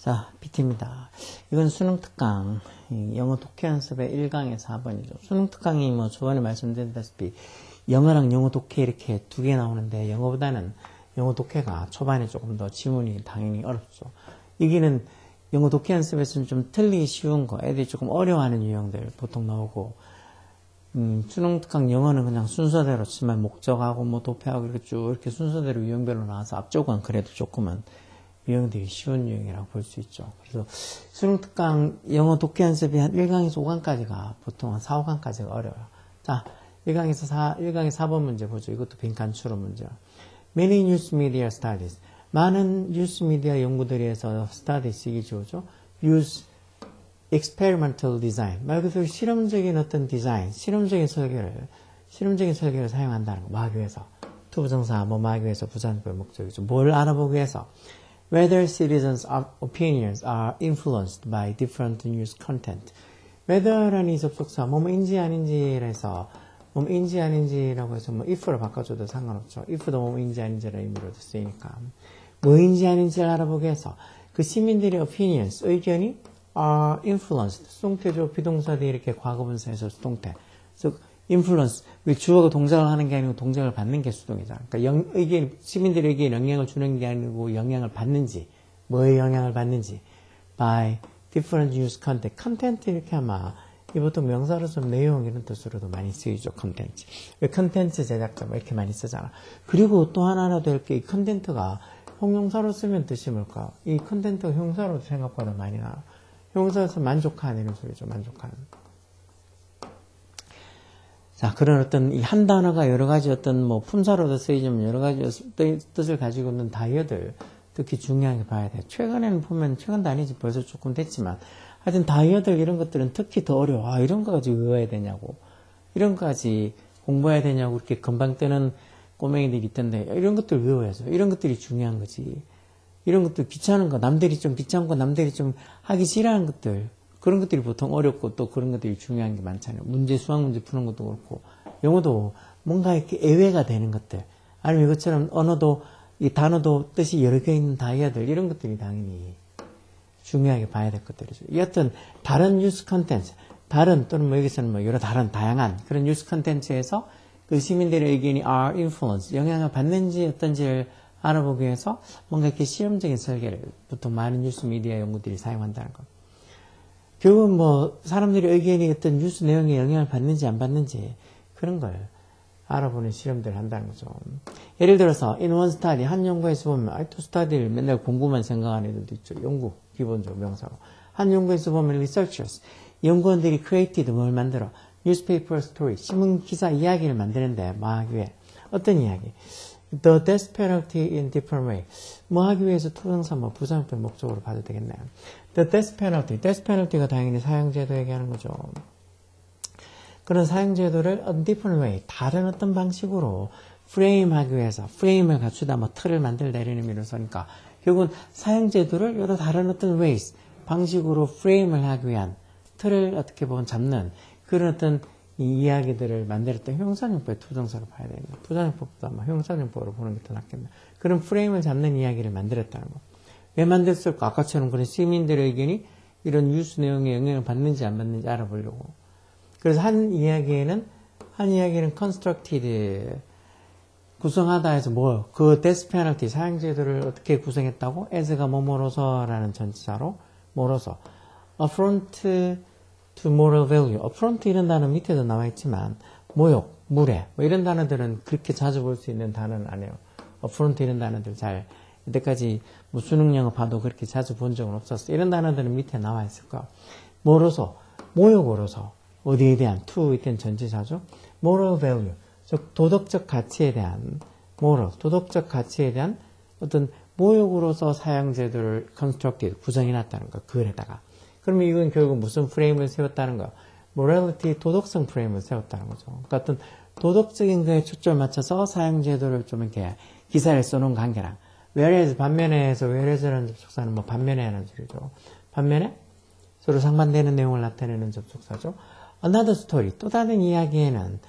자, PT입니다. 이건 수능 특강, 영어 독해 연습의 1강의 4번이죠. 수능 특강이 뭐 저번에 말씀드렸다시피 영어랑 영어 독해 이렇게 두 개 나오는데 영어보다는 영어 독해가 초반에 조금 더 지문이 당연히 어렵죠. 여기는 영어 독해 연습에서는 좀 틀리기 쉬운 거, 애들이 조금 어려워하는 유형들 보통 나오고, 수능 특강 영어는 그냥 순서대로 치면 목적하고 뭐 도표하고 이렇게 쭉 이렇게 순서대로 유형별로 나와서 앞쪽은 그래도 조금은 유형들이 쉬운 유형이라고 볼 수 있죠. 그래서 수능 특강 영어 독해 연습이 한 1강에서 5강까지가 보통 한 4, 5강까지가 어려워요. 자, 1강의 4번 문제 보죠. 이것도 빈칸 추론 문제야. Many news media studies. 많은 뉴스 미디어 연구들에서 studies 이게 좋죠. use experimental design. 말 그대로 실험적인 어떤 디자인, 실험적인 설계를 사용한다는 거. 뭐하기 위해서. 투부정사, 뭐 하기 위해서 부사적인 목적이죠. 뭘 알아보기 위해서. Whether citizens' opinions are influenced by different news content. whether라는 이 접속사, 뭐인지 아닌지에서 뭐인지 아닌지라고 해서 뭐 if로 바꿔줘도 상관없죠. if도 뭐인지 아닌지라는 의미로도 쓰이니까. 뭐인지 아닌지를 알아보기 위해서 그 시민들의 opinions, 의견이 are influenced. 수동태죠. 비동사들이 이렇게 과거분사에서 수동태. 즉 influence, 주어가 동작을 하는 게 아니고 동작을 받는 게 수동이잖아. 그러니까 시민들의 의견에 영향을 주는 게 아니고 영향을 받는지, 뭐에 영향을 받는지, by different news content. content 이렇게 아마 이 보통 명사로서 내용 이런 뜻으로도 많이 쓰이죠. 컨텐츠. 왜 컨텐츠 제작자 뭐 이렇게 많이 쓰잖아. 그리고 또 하나 알아둬야 될 게 이 컨텐츠가 형용사로 쓰면 뜻이 뭘까? 이 컨텐츠가 형용사로 생각보다 많이 나와. 형용사에서 만족하는 이런 소리죠. 만족하는. 자, 그런 어떤 이 한 단어가 여러 가지 어떤 뭐 품사로도 쓰이지만 여러 가지 뜻을 가지고 있는 다이어들 특히 중요하게 봐야 돼. 최근에는 보면 최근도 아니지 벌써 조금 됐지만 하여튼 다이어들 이런 것들은 특히 더 어려워. 아, 이런 거까지 외워야 되냐고. 이런 거까지 공부해야 되냐고 이렇게 금방 뜨는 꼬맹이들이 있던데 이런 것들 외워야죠. 이런 것들이 중요한 거지. 이런 것들 귀찮은 거, 남들이 좀 귀찮고 남들이 좀 하기 싫어하는 것들 그런 것들이 보통 어렵고 또 그런 것들이 중요한 게 많잖아요. 수학 문제 푸는 것도 그렇고 영어도 뭔가 이렇게 예외가 되는 것들 아니면 이것처럼 언어도 이 단어도 뜻이 여러 개 있는 다이어들 이런 것들이 당연히 중요하게 봐야 될 것들이죠. 여하튼 다른 뉴스 컨텐츠 다른 또는 뭐 여기서는 뭐 여러 다른 다양한 그런 뉴스 컨텐츠에서 그 시민들의 의견이 are influence 영향을 받는지 어떤지를 알아보기 위해서 뭔가 이렇게 실험적인 설계를 보통 많은 뉴스 미디어 연구들이 사용한다는 것. 결국은 뭐 사람들의 의견이 어떤 뉴스 내용에 영향을 받는지 안 받는지 그런 걸 알아보는 실험들을 한다는 거죠. 예를 들어서 in one study 한 연구에서 보면 to study를 맨날 공부만 생각하는 애들도 있죠. 연구 기본적으로 명사로. 한 연구에서 보면 researchers 연구원들이 created 뭘 만들어 newspaper story 신문 기사 이야기를 만드는데 뭐 하기 위해 어떤 이야기 the death penalty in different way 뭐 하기 위해서 투정사 뭐 부사형표 목적으로 봐도 되겠네요. the death penalty가 당연히 사형제도 얘기하는 거죠. 그런 사형제도를 a different way 다른 어떤 방식으로 프레임하기 위해서 프레임을 갖추다 뭐 틀을 만들다 이런 의미로 써니까 결국은 사형제도를 여러 다른 어떤 ways 방식으로 프레임을 하기 위한 틀을 어떻게 보면 잡는 그런 어떤 이 이야기들을 만들었던 형사용법의 투정사로 봐야 됩니다. 부사용법보다 아마 형사용법으로 보는 게 더 낫겠네. 그런 프레임을 잡는 이야기를 만들었다는 거. 왜 만들었을까? 아까처럼 그런 시민들의 의견이 이런 뉴스 내용에 영향을 받는지 안 받는지 알아보려고. 그래서 한 이야기에는 constructed 구성하다 해서 뭐 그 death penalty 사형제도를 어떻게 구성했다고? as가 뭐뭐로서라는 전치사로 뭐로서 affront to moral value. affront 이런 단어 밑에도 나와 있지만 모욕, 무례 뭐 이런 단어들은 그렇게 자주 볼 수 있는 단어는 아니에요. affront 이런 단어들 잘 이때까지 뭐 수능 영어 봐도 그렇게 자주 본 적은 없었어. 이런 단어들은 밑에 나와 있을 거야. 뭐로서 모욕으로서 어디에 대한 to 이땐 전치사죠. moral value 즉 도덕적 가치에 대한 moral 도덕적 가치에 대한 어떤 모욕으로서 사형제도를 constructed 구성해놨다는 거 글에다가 그러면 이건 결국 무슨 프레임을 세웠다는 거 morality 도덕성 프레임을 세웠다는 거죠. 그러니까 어떤 도덕적인 거에 초점을 맞춰서 사형제도를 좀 이렇게 기사를 써놓은 관계랑 whereas 반면에서 whereas라는 접속사는 뭐 반면에 하는 소리죠. 반면에 서로 상반되는 내용을 나타내는 접속사죠. another story 또 다른 이야기는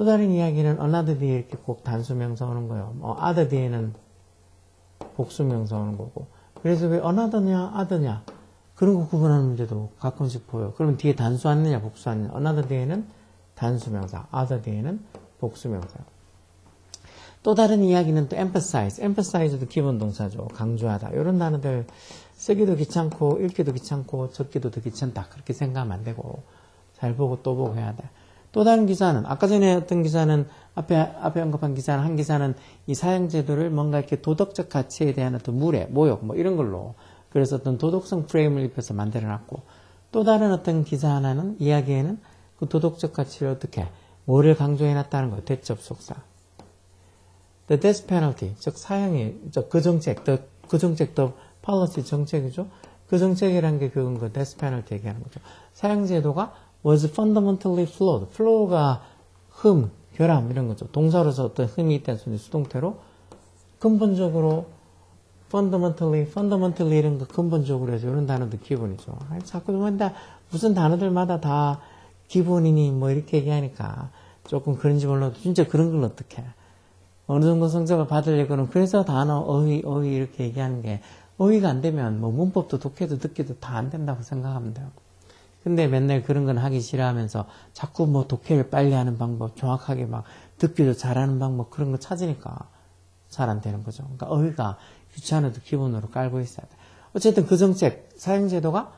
another 뒤에 이렇게 꼭 단수 명사 오는 거예요. other 뒤에는 복수 명사 오는 거고 그래서 왜 another냐, other냐 그런 거 구분하는 문제도 가끔씩 보여. 그러면 뒤에 단수 왔느냐, 복수 왔느냐. another 뒤에는 단수명사, other 뒤에는 복수명사. 또 다른 이야기는 또 emphasize. emphasize도 기본 동사죠. 강조하다. 이런 단어들 쓰기도 귀찮고 읽기도 귀찮고 적기도 더 귀찮다. 그렇게 생각하면 안 되고 잘 보고 또 보고 해야 돼. 또 다른 기사는 아까 전에 어떤 기사는 앞에 언급한 기사는 한 기사는 이 사형제도를 뭔가 이렇게 도덕적 가치에 대한 어떤 무례, 모욕 뭐 이런 걸로 그래서 어떤 도덕성 프레임을 입혀서 만들어놨고 또 다른 어떤 기사 하나는 이야기에는 그 도덕적 가치를 어떻게 뭐를 강조해놨다는 거예요. 대접속사. The death penalty, 즉 사형이 그 정책, 그 정책도 policy 정책이죠. 그 정책이라는 게 그건 그 death penalty 얘기하는 거죠. 사형제도가 was fundamentally flawed. flaw가 흠, 결함 이런 거죠. 동사로서 어떤 흠이 있다는 소리 수동태로 근본적으로 fundamentally 이런 거 근본적으로 해서 이런 단어도 기본이죠. 아니, 자꾸 근데 무슨 단어들마다 다 기본이니 뭐 이렇게 얘기하니까 조금 그런지 몰라도 진짜 그런 걸 어떻게 어느 정도 성적을 받으려고는 그래서 단어, 어휘 이렇게 얘기하는 게 어휘가 안 되면 뭐 문법도 독해도 듣기도 다 안 된다고 생각하면 돼요. 근데 맨날 그런 건 하기 싫어하면서 자꾸 뭐 독해를 빨리 하는 방법, 정확하게 막 듣기도 잘하는 방법 그런 거 찾으니까 잘 안 되는 거죠. 그러니까 어휘가 귀찮아도 기본으로 깔고 있어야 돼. 어쨌든 그 정책, 사형제도가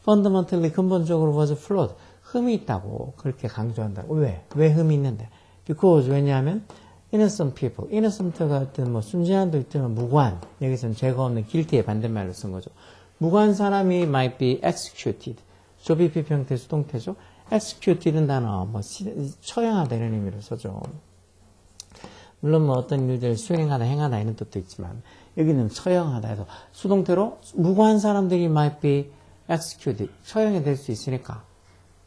fundamentally 근본적으로 was flawed. 흠이 있다고 그렇게 강조한다고. 왜? 왜 흠이 있는데? Because 왜냐하면 innocent people, innocent가 어떤 뭐 순진한도 있지만 무관, 여기서는 죄가 없는 guilty의 반대말로 쓴 거죠. 무관 사람이 might be executed. 조비 비평태 수동태죠. executed는 단어, 뭐 처형하다 이런 의미로 써죠. 물론 뭐 어떤 일들을 수행하다, 행하다 이런 뜻도 있지만 여기는 처형하다 해서 수동태로 무고한 사람들이 might be executed, 처형이 될 수 있으니까.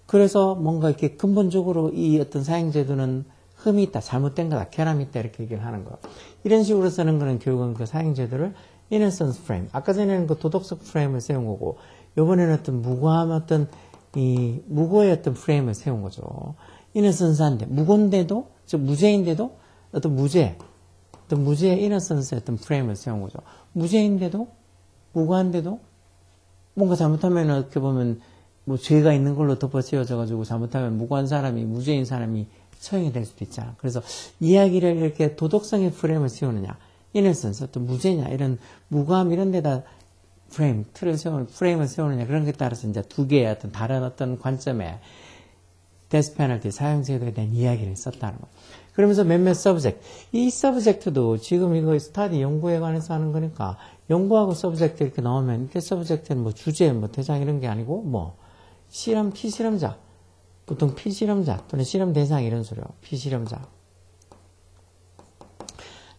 그래서 뭔가 이렇게 근본적으로 이 어떤 사형제도는 흠이 있다, 잘못된 거다, 결함이 있다 이렇게 얘기를 하는 거. 이런 식으로 쓰는 거는 결국은 그 사형제도를 innocence frame, 아까 전에는 그 도덕적 프레임을 세운 거고 이번에는 어떤 무고함 어떤 이 무고의 어떤 프레임을 세운 거죠. innocence한데 무고인데도 즉 무죄인데도 어떤 무죄의 innocence의 어떤 프레임을 세운 거죠. 무죄인데도 무고한데도 뭔가 잘못하면 어떻게 보면 뭐 죄가 있는 걸로 덮어씌워져 가지고 잘못하면 무고한 사람이 무죄인 사람이 처형이 될 수도 있잖아. 그래서 이야기를 이렇게 도덕성의 프레임을 세우느냐, innocence 어떤 무죄냐 이런 무고함 이런 데다 프레임을 세우느냐 그런 것에 따라서 이제 두 개의 어떤 다른 어떤 관점에 death penalty 사형제도에 대한 이야기를 썼다는 거예요. 그러면서 몇몇 subject, 이 subject도 지금 이거 스타디 연구에 관해서 하는 거니까 연구하고 subject 이렇게 나오면 이렇게 subject는 뭐 주제, 뭐 대상 이런 게 아니고 뭐 실험, 피실험자, 보통 피실험자 또는 실험 대상 이런 소리요. 피실험자.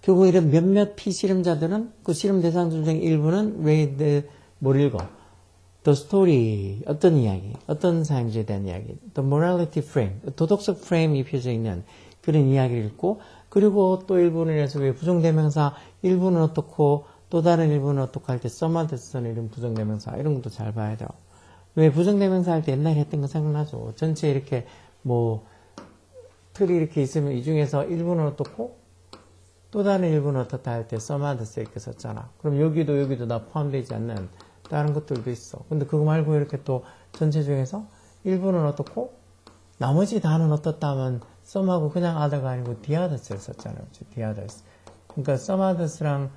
결국 이런 몇몇 피실험자들은 그 실험 대상들 중에 일부는 read, 뭘 읽어? The story, 어떤 이야기, 어떤 사형제에 대한 이야기, the morality frame, 도덕적 프레임이 입혀져 있는 그런 이야기를 읽고, 그리고 또 일부는 이래서 왜 부정대명사, 일부는 어떻고, 또 다른 일부는 어떻고 할 때 써마드 쓰는 이런 부정대명사, 이런 것도 잘 봐야 돼요. 왜 부정대명사 할 때 옛날에 했던 거 생각나죠? 전체 이렇게 뭐, 틀이 이렇게 있으면 이 중에서 일부는 어떻고, 또 다른 일부는 어떻다 할 때 써마드 이렇게 썼잖아. 그럼 여기도 다 포함되지 않는 다른 것들도 있어. 근데 그거 말고 이렇게 또 전체 중에서 일부는 어떻고 나머지 다는 어떻다 하면 썸하고 그냥 other가 아니고 the others를 썼잖아요. the others. 그러니까 some others랑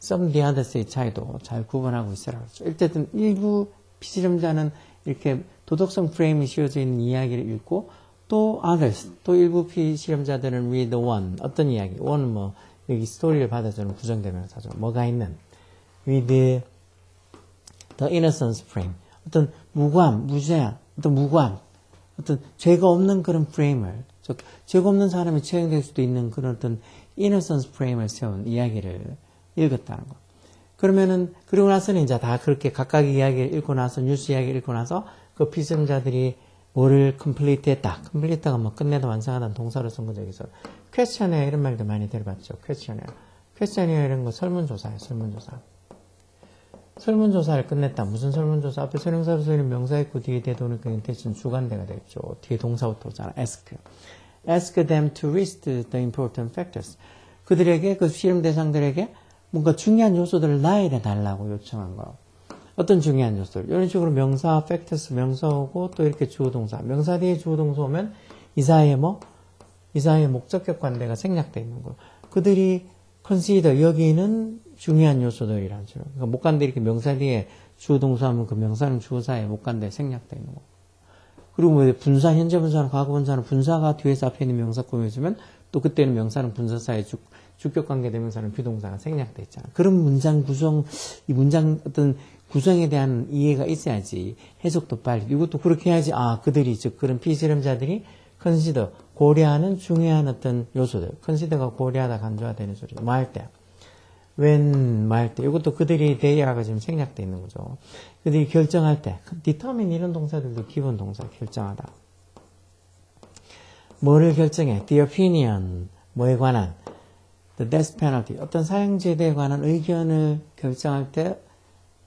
some the others의 차이도 잘 구분하고 있으라 그랬죠. 일단 일부 피실험자는 이렇게 도덕성 프레임이 씌워져 있는 이야기를 읽고 또 others, 또 일부 피실험자들은 read one, 어떤 이야기, one은 뭐 여기 스토리를 받아주는 부정대명사죠. 뭐가 있는 read the innocence frame, 어떤 무고함, 무죄함, 어떤 무고함, 어떤 죄가 없는 그런 프레임을, 즉 죄가 없는 사람이 처형될 수도 있는 그런 어떤 innocence 프레임을 세운 이야기를 읽었다는 거. 그러면은 그리고 나서는 이제 다 그렇게 각각 이야기를 읽고 나서 뉴스 이야기를 읽고 나서 그 피선자들이 뭐를 complete했다. complete가 뭐 끝내다 완성하다는 동사로 쓴 거죠. 여기서 questionnaire 이런 말도 많이 들어봤죠. questionnaire 이런 거 설문조사예요. 설문조사를 끝냈다. 무슨 설문조사? 앞에 설명사로 쓰이는 명사 있고 뒤에 대도니까 대신 주관대가 되겠죠. 뒤에 동사부터 오잖아. ask them to list the important factors. 그들에게, 그 실험 대상들에게 뭔가 중요한 요소들을 나열해 달라고 요청한 거. 어떤 중요한 요소들. 이런 식으로 명사, factors, 명사 오고 또 이렇게 주어 동사. 명사 뒤에 주어 동사 오면 이 사이에 이 사이에 목적격 관대가 생략되어 있는 거. 그들이 consider, 여기는 중요한 요소들이라는 식으로. 그러니까 목관대 이렇게 명사 뒤에 주어 동사 하면 그 명사는 주어 사이에 목관대 생략되어 있는 거. 그리고 뭐 분사, 현재 분사는 과거 분사는 분사가 뒤에서 앞에 있는 명사 꾸며주면 또 그때는 명사는 분사 사이에 주격 관계 대명사는 비동사가 생략되어 있잖아. 그런 문장 구성, 이 문장 어떤 구성에 대한 이해가 있어야지 해석도 빨리. 이것도 그렇게 해야지, 그들이, 즉, 그런 피실험자들이 consider, 고려하는 중요한 어떤 요소들. consider가 고려하다, 간주하다 되는 소리죠. 뭐 할 때. when, 뭐 할 때. 이것도 그들이 there가 지금 생략되어 있는 거죠. 그들이 결정할 때. determine 이런 동사들도 기본 동사, 결정하다. 뭐를 결정해? the opinion, 뭐에 관한? the death penalty, 어떤 사형제도에 관한 의견을 결정할 때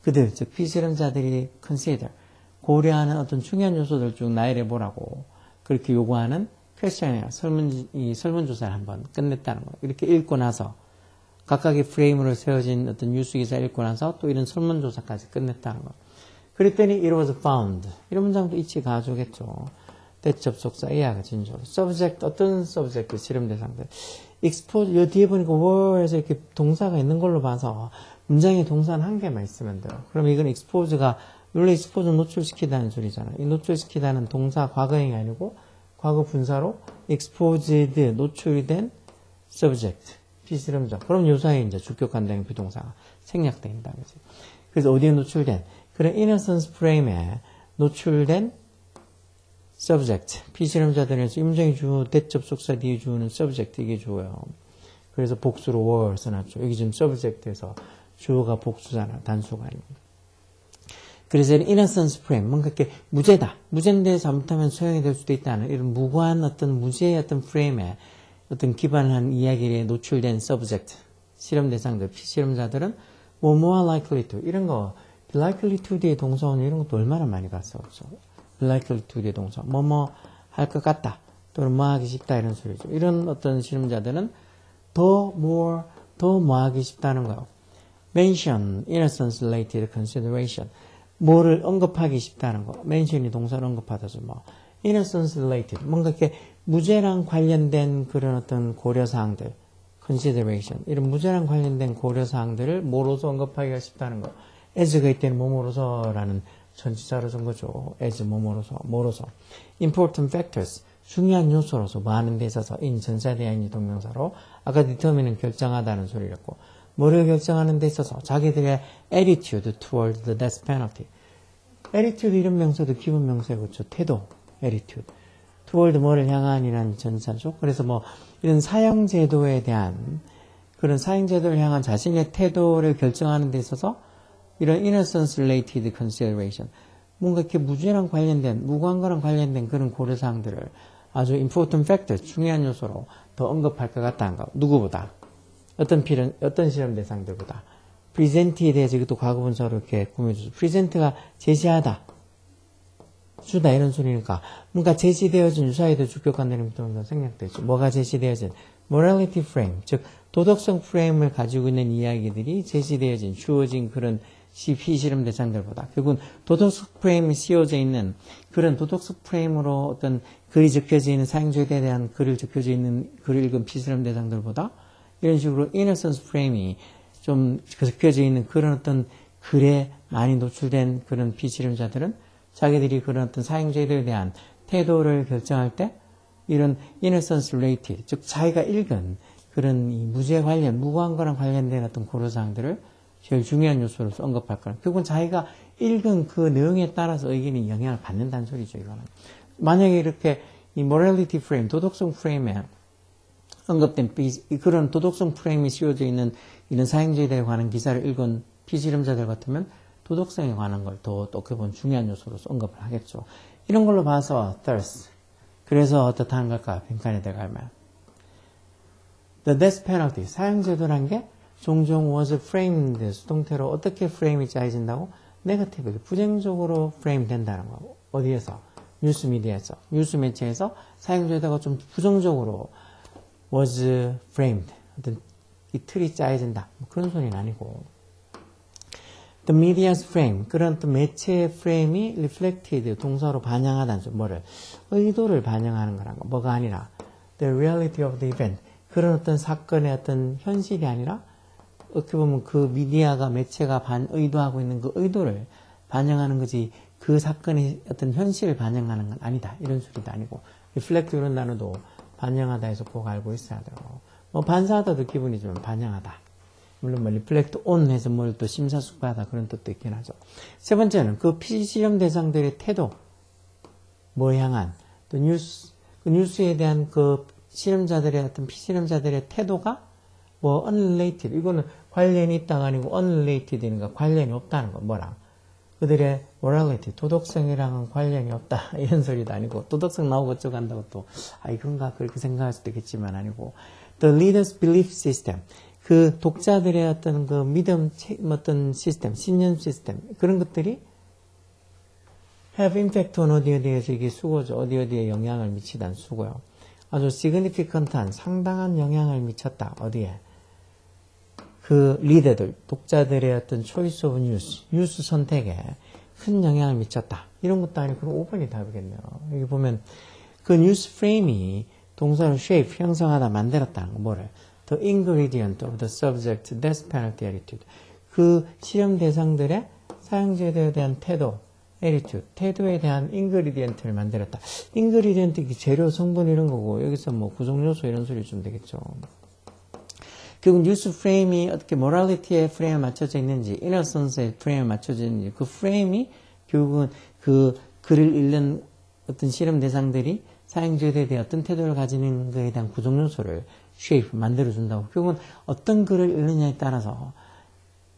그들, 즉 피실험자들이 consider, 고려하는 어떤 중요한 요소들 쭉 나열해 보라고 그렇게 요구하는 퀘스천이나 설문조사를 한번 끝냈다는 거예요. 이렇게 읽고 나서 각각의 프레임으로 세워진 어떤 뉴스기사 읽고 나서 또 이런 설문조사까지 끝냈다는 거예요. 그랬더니 it was found. 이런 문장도 이치 가져오겠죠. 대접속사 A하가 진조로. subject, 어떤 subject, 실험 대상들. expose, 요 뒤에 보니까 were에서 이렇게 동사가 있는 걸로 봐서 문장에 동사는 한 개만 있으면 돼요. 그럼 이건 expose가, 원래 expose는 노출시키다는 소리잖아요. 이 노출시키다는 동사 과거형이 아니고 과거 분사로 exposed, 노출된 subject, 피실험자. 그럼 요 사이에 이제 주격관당 비동사가 생략된다. 그치? 그래서 어디에 노출된? 그런 innocence frame에 노출된 subject, 피실험자들에서 임정이 주어, 대접속사 뒤에 주어는 subject, 이게 주어요. 그래서 복수로 were 써놨죠. 여기 지금 subject에서 주어가 복수잖아, 단수가 아니고. 그래서 innocence frame, 뭔가 이렇게 무죄다. 무죄인데 잘못하면 소용이 될 수도 있다는 이런 무고한 어떤 무죄의 어떤 프레임에 어떤 기반한 이야기에 노출된 subject, 실험 대상들, 피실험자들은 뭐뭐와 likely to, 이런 거, likely to 뒤에 동사원 이런 것도 얼마나 많이 봤어. 그렇죠? likely to 뒤에 동사, 뭐뭐 할 것 같다. 또는 뭐 하기 쉽다 이런 소리죠. 이런 어떤 실험자들은 더 뭐 하기 쉽다는 거예요. mention, innocence related consideration. 뭐를 언급하기 쉽다는 거. mention이 동사를 언급하다죠. 뭐. innocence related. 뭔가 이렇게 무죄랑 관련된 그런 어떤 고려사항들. consideration. 이런 무죄랑 관련된 고려사항들을 뭐로서 언급하기가 쉽다는 거. as가 이때는 뭐뭐로서라는 전치사로 쓴 거죠. as 뭐로서. important factors. 중요한 요소로서 뭐 하는 데 있어서 in 전사대행이 동명사로 아까 determine은 결정하다는 소리였고 뭐를 결정하는 데 있어서 자기들의 attitude toward the death penalty. attitude 이런 명사도 기본 명사에 그렇죠. 태도, attitude. toward 뭐를 향한이라는 전사죠. 그래서 뭐 이런 사형제도에 대한 그런 사형제도를 향한 자신의 태도를 결정하는 데 있어서 이런 innocence related consideration. 뭔가 이렇게 무죄랑 관련된, 무고한 거랑 관련된 그런 고려사항들을 아주 important factor, 중요한 요소로 더 언급할 것 같다는 거. 누구보다. 어떤 실험 대상들보다. present에 대해서 이것도 과거분사로 이렇게 꾸며주죠. present가 제시하다. 주다 이런 소리니까 뭔가 제시되어진 유사이도 주격관되는 비동사 생략되죠. 뭐가 제시되어진 morality frame, 즉 도덕성 프레임을 가지고 있는 이야기들이 제시되어진 주어진 그런 피실험 대상들보다 결국은 도덕성 프레임이 씌워져 있는 그런 도덕성 프레임으로 어떤 글이 적혀져 있는 사형제도에 대한 글을 적혀져 있는 글을 읽은 피실험 대상들보다 이런 식으로 innocence 프레임이 좀 적혀져 있는 그런 어떤 글에 많이 노출된 그런 피실험자들은 자기들이 그런 어떤 사형제도에 대한 태도를 결정할 때 이런 innocence related, 즉 자기가 읽은 그런 이 무죄 관련, 무고한 거랑 관련된 어떤 고려사항들을 제일 중요한 요소로서 언급할 거는 결국은 자기가 읽은 그 내용에 따라서 의견이 영향을 받는다는 소리죠. 이거는 만약에 이렇게 이 morality frame, 도덕성 프레임에 언급된 그런 도덕성 프레임이 씌워져 있는 이런 사형제도에 관한 기사를 읽은 피실험자들 같으면 도덕성에 관한 걸 더 어떻게 보면 중요한 요소로서 언급을 하겠죠. 이런 걸로 봐서 thirst. 그래서 어떻다는 걸까? 빈칸에 들어가면 the death penalty, 사형제도란 게 종종 was framed, 수동태로 어떻게 프레임이 짜여진다고? 네거티브, 부정적으로 프레임 된다는 거. 어디에서? 뉴스 미디어에서, 뉴스 매체에서 사형제도가 좀 부정적으로 was framed, 어떤 이 틀이 짜여진다. 뭐 그런 소리는 아니고. The media's frame, 그런 또 매체의 프레임이 reflected, 동사로 반영하다는 점, 뭐를? 의도를 반영하는 거란 거. 뭐가 아니라, the reality of the event. 그런 어떤 사건의 어떤 현실이 아니라, 어떻게 보면 그 미디어가, 매체가 의도하고 있는 그 의도를 반영하는 거지, 그 사건의 어떤 현실을 반영하는 건 아니다. 이런 소리도 아니고, reflect 이런 단어도 반영하다 해서 꼭 알고 있어야 되고, 뭐 반사하다도 기본이지만 반영하다. 물론 뭐 reflect on 해서 뭘 또 심사숙고하다 그런 뜻도 있긴 하죠. 세 번째는 그 피실험 대상들의 태도, 뭐 향한 또 그 뉴스에 대한 그 실험자들의 어떤 피실험자들의 태도가 뭐 unrelated, 이거는 관련이 있다가 아니고 unrelated니까 관련이 없다는 거. 뭐랑 그들의 morality, 도덕성이랑은 관련이 없다 이런 소리도 아니고, 도덕성 나오고 어쩌고 한다고 또 이건가 그렇게 생각할 수도 있겠지만 아니고, the leader's belief system, 그 독자들의 어떤 그 믿음, 어떤 시스템, 신념 시스템, 그런 것들이 have impact on 어디에서 이게 수고죠. 어디에 영향을 미치다는 수고요. 아주 significant한, 상당한 영향을 미쳤다. 어디에? 그 리더들, 독자들의 어떤 choice of 뉴스 선택에 큰 영향을 미쳤다. 이런 것도 아니고, 그럼 5번이 답이겠네요. 여기 보면 그 뉴스 프레임이 동사를 shape, 형성하다, 만들었다는 거, 뭐를? The ingredient of the subject, death penalty attitude. 그 실험 대상들의 사형제도에 대한 태도, attitude, 태도에 대한 ingredient를 만들었다. ingredient, 재료, 성분 이런 거고, 여기서 뭐 구성요소 이런 소리 좀 되겠죠. 결국 뉴스 프레임이 어떻게 모랄리티의 프레임에 맞춰져 있는지, 이너선스의 프레임에 맞춰져 있는지, 그 프레임이 결국은 그 글을 읽는 어떤 실험 대상들이 사형제도에 대한 어떤 태도를 가지는 것에 대한 구성요소를 shape, 만들어준다고. 결국은 어떤 글을 읽느냐에 따라서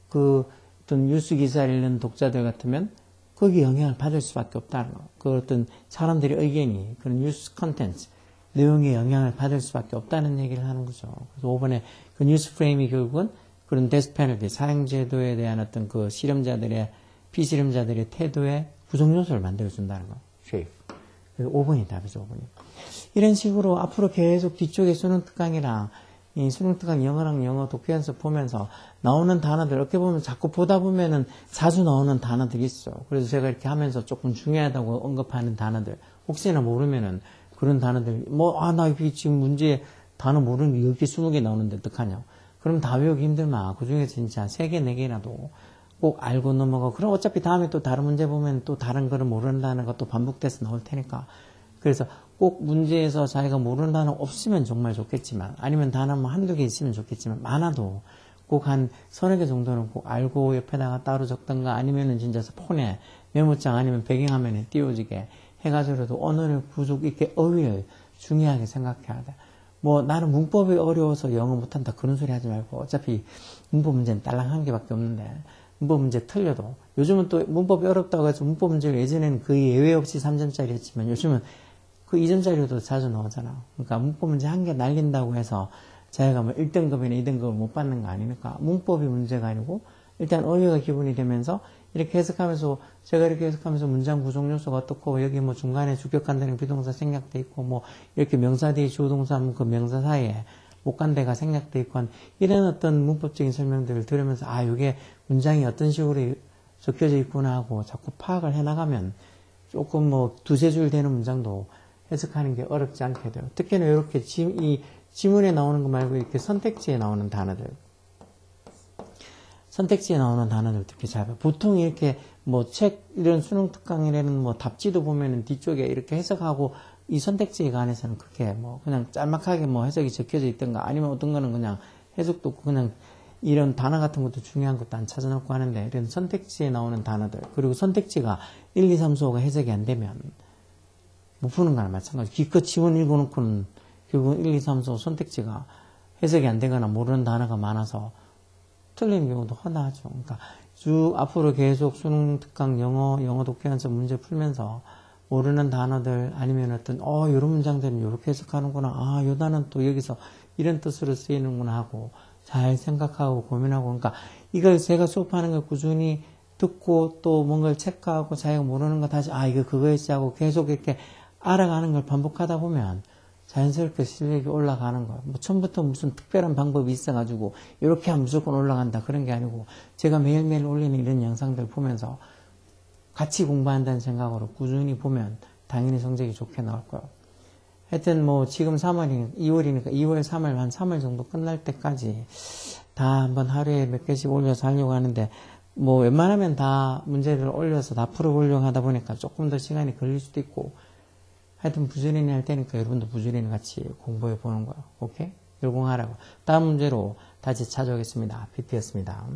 그 어떤 뉴스 기사를 읽는 독자들 같으면 거기에 영향을 받을 수밖에 없다는 거. 그 어떤 사람들의 의견이 그런 뉴스 컨텐츠, 내용에 영향을 받을 수밖에 없다는 얘기를 하는 거죠. 그래서 5번에 그 뉴스 프레임이 결국은 그런 데스 페널티, 사형제도에 대한 어떤 그 실험자들의, 피실험자들의 태도의 구성요소를 만들어준다는 거. shape. 그래서 5번이 답이죠, 5번이. 이런 식으로 앞으로 계속 뒤쪽에 수능 특강이랑 이 수능 특강 영어랑 영어 독해 연습 보면서 나오는 단어들, 이렇게 보면 자꾸 보다 보면은 자주 나오는 단어들이 있어. 그래서 제가 이렇게 하면서 조금 중요하다고 언급하는 단어들, 혹시나 모르면은 그런 단어들, 나 이게 지금 문제 단어 모르는 게 이렇게 20개 나오는데 어떡하냐. 그럼 다 외우기 힘들면 그 중에 진짜 3개, 4개라도 꼭 알고 넘어가. 그럼 어차피 다음에 또 다른 문제 보면 또 다른 거를 모른다는 것도 반복돼서 나올 테니까. 그래서 꼭 문제에서 자기가 모르는 단어 없으면 정말 좋겠지만, 아니면 단어 뭐 한두 개 있으면 좋겠지만, 많아도 꼭 한 서너 개 정도는 꼭 알고 옆에다가 따로 적던가, 아니면은 진짜 폰에 메모장 아니면 배경화면에 띄워지게 해가지고라도 언어를 부족 있게 어휘를 중요하게 생각해야 돼. 뭐 나는 문법이 어려워서 영어 못한다 그런 소리 하지 말고, 어차피 문법 문제는 딸랑 한 개밖에 없는데 문법 문제 틀려도, 요즘은 또 문법이 어렵다고 해서 문법 문제를 예전에는 거의 예외 없이 3점짜리였지만 요즘은 그 2점짜리도 자주 나오잖아. 그러니까 문법 문제 한 개 날린다고 해서 자기가 뭐 1등급이나 2등급을 못 받는 거 아니니까, 문법이 문제가 아니고 일단 어휘가 기본이 되면서 이렇게 해석하면서, 제가 이렇게 해석하면서 문장 구성 요소가 어떻고, 여기 뭐 중간에 주격관대는 비동사 생략돼 있고, 뭐 이렇게 명사 뒤에 주동사 그 명사 사이에 목관대가 생략돼 있고, 이런 어떤 문법적인 설명들을 들으면서 이게 문장이 어떤 식으로 적혀져 있구나 하고 자꾸 파악을 해나가면 조금 뭐 두세 줄 되는 문장도 해석하는 게 어렵지 않게 돼요. 특히나 이렇게 이 지문에 나오는 거 말고 이렇게 선택지에 나오는 단어들, 선택지에 나오는 단어들 특히 잘 봐요. 보통 이렇게 뭐 책, 이런 수능 특강이라는 뭐 답지도 보면은 뒤쪽에 이렇게 해석하고, 이 선택지에 안에서는 그렇게 뭐 그냥 짤막하게 뭐 해석이 적혀져 있던가, 아니면 어떤 거는 그냥 해석도 없고 그냥 이런 단어 같은 것도 중요한 것도 안 찾아놓고 하는데, 이런 선택지에 나오는 단어들, 그리고 선택지가 1, 2, 3, 4, 5가 해석이 안 되면 못 푸는 거랑 마찬가지. 기껏 지원 읽어놓고는 결국은 1, 2, 3, 4, 5 선택지가 해석이 안 되거나 모르는 단어가 많아서 틀리는 경우도 허다하죠. 그러니까 쭉 앞으로 계속 수능 특강 영어 독해 연습 문제 풀면서 모르는 단어들, 아니면 어떤 이런 문장들은 이렇게 해석하는구나, 이 단어는 또 여기서 이런 뜻으로 쓰이는구나 하고 잘 생각하고 고민하고, 그러니까 이걸 제가 수업하는 걸 꾸준히 듣고 또 뭔가를 체크하고 자기가 모르는 거 다시 이거 그거였지 하고 계속 이렇게 알아가는 걸 반복하다 보면 자연스럽게 실력이 올라가는 거예요. 뭐 처음부터 무슨 특별한 방법이 있어가지고 이렇게 하면 무조건 올라간다 그런 게 아니고 제가 매일매일 올리는 이런 영상들 보면서 같이 공부한다는 생각으로 꾸준히 보면 당연히 성적이 좋게 나올 거예요. 하여튼 뭐 지금 2월이니까 2월, 3월 한 3월 정도 끝날 때까지 다 한번 하루에 몇 개씩 올려서 하려고 하는데 뭐 웬만하면 다 문제를 올려서 다 풀어보려고 하다 보니까 조금 더 시간이 걸릴 수도 있고 하여튼 부지런히 할 테니까 여러분도 부지런히 같이 공부해 보는 거예요. 오케이? 열공하라고. 다음 문제로 다시 찾아오겠습니다. PT였습니다.